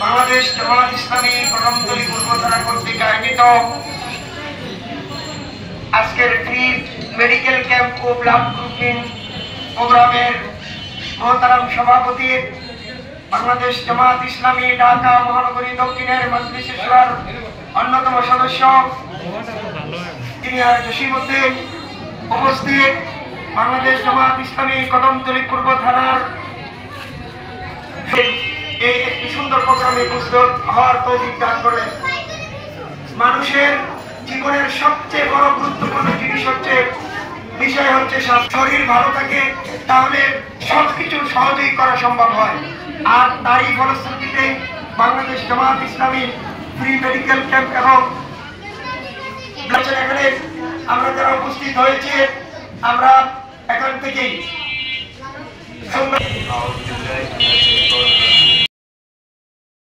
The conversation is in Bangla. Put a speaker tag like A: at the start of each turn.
A: বাংলাদেশ জামাত ইসলামী কদমতলী পূর্ব থানা কর্তৃক আয়োজিত আজকের ফ্রি মেডিকেল ক্যাম্প ও ব্লাড গ্রুপিং প্রোগ্রামের মহতারাম সভাপতি, বাংলাদেশ জামাত ইসলামী ঢাকা মহানগরী দক্ষিণের মজলিস শুরার অন্যতম সদস্য সিনিয়র জসিমউদ্দিন উপস্থিত, বাংলাদেশ জামাত ইসলামী কদমতলী পূর্ব থানার এই একটি সুন্দর প্রোগ্রামে উপস্থিত হওয়ার তৌফিক দান করেন। মানুষের জীবনের সবচেয়ে বড় গুরুত্বপূর্ণ জিনিস বিষয় হচ্ছে শরীর ভালো থাকে, তাহলে সবকিছু সহজেই করা সম্ভব হয়। আর তারই ফলশ্রুতিতে Bangladesh Jamaat Islami free medical camp এবং এখানে আমরা যারা উপস্থিত হয়েছে, আমরা এখান থেকেই